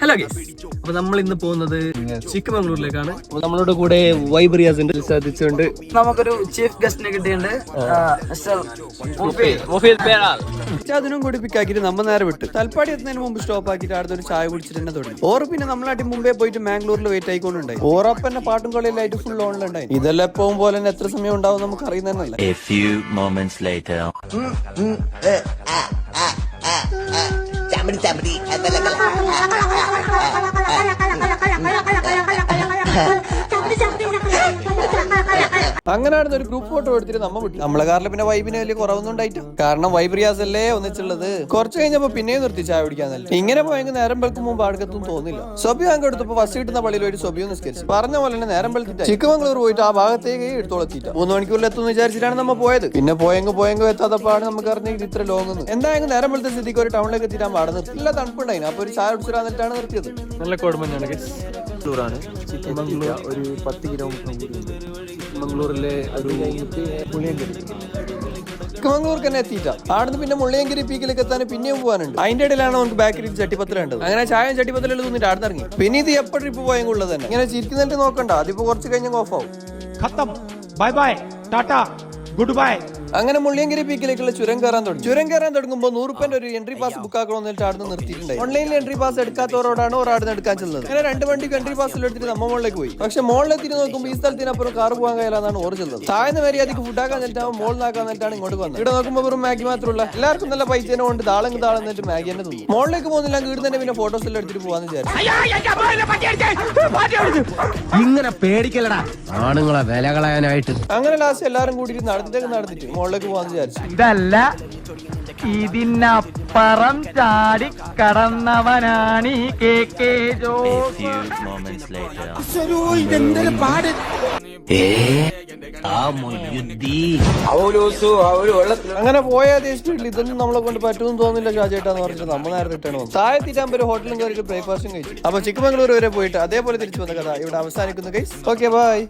Hello guys, അപ്പൊ നമ്മൾ ഇന്ന് പോകുന്നത് ചിക്കമംഗ്ലൂരിലേക്കാണ്. അപ്പൊ നമ്മളോട് കൂടെ വൈബ് റിയാസ് ഉണ്ട്. ശ്രദ്ധിച്ചുകൊണ്ട് നമുക്കൊരു ചീഫ് ഗസ്റ്റിനെ കിട്ടിയുണ്ട്. അതിനും കൂടി പിക്കാക്കിട്ട് നമ്മ നേരെ വിട്ട് തൽപ്പാടി എത്തുന്നതിന് മുമ്പ് സ്റ്റോപ്പ് ആക്കിയിട്ട് അടുത്ത ഒരു ചായ കുടിച്ചിട്ട് തന്നെ തുടങ്ങി. ഓർ പിന്നെ നമ്മളാട്ടി മുമ്പേ പോയിട്ട് മാംഗ്ലൂരിൽ വെയിറ്റ് ആയിക്കൊണ്ടുണ്ടായി. ഓറപ്പന്നെ പാട്ടും കളിയിലായിട്ട് ഫുൾ ഓണിലുണ്ടായി. ഇതെല്ലാം എപ്പോഴും പോലെ തന്നെ എത്ര സമയം ഉണ്ടാവും നമുക്ക് അറിയുന്നതന്നല്ല. അങ്ങനെയാണ് ഒരു ഗ്രൂപ്പ് ഫോട്ടോ എടുത്തിട്ട് നമ്മ വിട്ടു. നമ്മളെ കാറിൽ പിന്നെ വൈബിന് വലിയ കുറവൊന്നും ഉണ്ടായിട്ട്, കാരണം വൈബ് റിയാസ് അല്ലേ ഒന്നിച്ചുള്ളത്. കുറച്ച് കഴിഞ്ഞപ്പോ പിന്നെയും നിർത്തി ചായ കുടിക്കാന്നല്ലേ. ഇങ്ങനെ പോയെങ്കിൽ നേരം വെളുക്കും മുമ്പ് ആടുക്കത്തും തോന്നില്ല. സൊബി അങ്ങ് എടുത്തപ്പോ ഫസ്റ്റ് കിട്ടുന്ന പള്ളിയിൽ ഒരു സൊബിയും നിസ്കരിച്ചു. പറഞ്ഞ പോലെ തന്നെ നേരം വെളുത്തിട്ട് ചിക്കമംഗ്ലൂർ പോയിട്ട് ആ ഭാഗത്തേക്ക് എടുത്തോളത്തിട്ട് 3 മണിക്കൂറിൽ എത്തുമെന്ന് വിചാരിച്ചിട്ടാണ് നമ്മൾ പോയത്. പിന്നെ പോയെങ്കിൽ എത്താത്തപ്പോഴാണ് നമുക്ക് അറിഞ്ഞത് ഇത്ര ലോങ്. എന്തായാലും നേരം വെളുത്ത സ്ഥിതിക്ക് ഒരു ടൗണിലേക്ക് എത്തിയിട്ട് പാടെ നിർത്തി. നല്ല തണുപ്പുണ്ടായി. അപ്പൊ ഒരു ചായ കുടിച്ചിട്ടാന്നിട്ടാണ് നിർത്തിയത്. നല്ല കോടമഞ്ഞാണ് ഗൈസ്. ചിക്കമംഗ്ലൂർ ഒരു 10 കിലോമീറ്റർ ചിക്കമംഗ്ലൂരിലെ ഒരു ചിക്കമംഗ്ലൂർക്ക് തന്നെ എത്തിയിട്ടാ. ആടുന്ന് പിന്നെ മുള്ളിയങ്കിരി പീക്കിലേക്ക് എത്താൻ പിന്നെയും പോകാനുണ്ട്. അതിന്റെ ഇടയിലാണ് നമുക്ക് ബാക്കറി ചട്ടിപ്പത്തിലുണ്ടത്. അങ്ങനെ ചായം ചട്ടിപ്പത്തിലുള്ള തോന്നിട്ട് ആടുന്ന് ഇറങ്ങി. പിന്നെ ഇത് എപ്പോൾ ട്രിപ്പ് പോയെങ്കിൽ തന്നെ ഇങ്ങനെ ചിരിക്കുന്നിട്ട് നോക്കണ്ട. അതിപ്പോ കുറച്ച് കഴിഞ്ഞ ഓഫ് ആവും. Bye bye Tata good bye. അങ്ങനെ മുള്ളിയങ്കിരി പീക്കിലേക്കുള്ള ചുരം കയറാൻ തുടങ്ങുമ്പോൾ 100 രൂപ ഒരു എൻട്രി പാസ് ബുക്ക് ആക്കണമെന്നിട്ട് ആടുന്ന് നിർത്തിയിട്ടുണ്ടായി. ഓൺലൈനിൽ എൻട്രി പാസ് എടുക്കാത്തവരോടാണ് ഒരാടുന്ന് എടുക്കാൻ ചെല്ലുന്നത്. അങ്ങനെ 2 വണ്ടിക്ക് എൻട്രി പാസ് എടുത്തിട്ട് നമ്മ മുകളിലേക്ക് പോയി. പക്ഷെ മുകളിലെത്തി നോക്കുമ്പോൾ ഈ സ്ഥലത്തിനപ്പുറം കാർ പോകാൻ കഴിയില്ലെന്നാണ് ഓർ ചെല്ലുന്നത്. താഴ്ന്ന മര്യാദക്ക് ഫുഡാക്കാൻ നേരിട്ടാണ് മോളിലാക്കാൻ നേരിട്ടാണ് ഇങ്ങോട്ട് വന്നത്. ഇവിടെ നോക്കുമ്പോൾ വെറും മാഗി മാത്രമല്ല, എല്ലാവർക്കും നല്ല പൈസേനെ കൊണ്ട് താളം എന്നിട്ട് മാഗി തന്നെ തോന്നി. മുകളിലേക്ക് പോകുന്നില്ല, വീട് തന്നെ പിന്നെ ഫോട്ടോസ് എല്ലാം എടുത്തിട്ട് പോകാന്ന് വിചാരിച്ചു. ഇങ്ങനെ പേടിക്കലടാ ആണുങ്ങളെ വില കളയാനായിട്ട്. അങ്ങനെ ലാസ്റ്റ് എല്ലാരും കൂടി നടന്നിട്ട് മുകളിലേക്ക് പോകാന്ന് വിചാരിച്ചു. ഇതല്ല, ഇതിനപ്പുറം ചാടി കടന്നവനാണ് ഈ കെ ജോസ്. അങ്ങനെ പോയ ദേശത്തിൽ ഇതൊന്നും നമ്മളെ കൊണ്ട് പറ്റുമെന്ന് തോന്നില്ല ഷാജേട്ടാന്ന് പറഞ്ഞിട്ട് നമ്മൾ നേരെ റിട്ടേൺ വന്നു. താഴെത്തിട്ടാകുമ്പോൾ ഒരു ഹോട്ടലും കയറിയിട്ട് ബ്രേക്ക്ഫാസ്റ്റും കഴിച്ചു. അപ്പൊ ചിക്കമംഗ്ലൂർ വരെ പോയിട്ട് അതേപോലെ തിരിച്ചു വന്ന കഥ ഇവിടെ അവസാനിക്കുന്നു ഗൈസ്. Okay bye.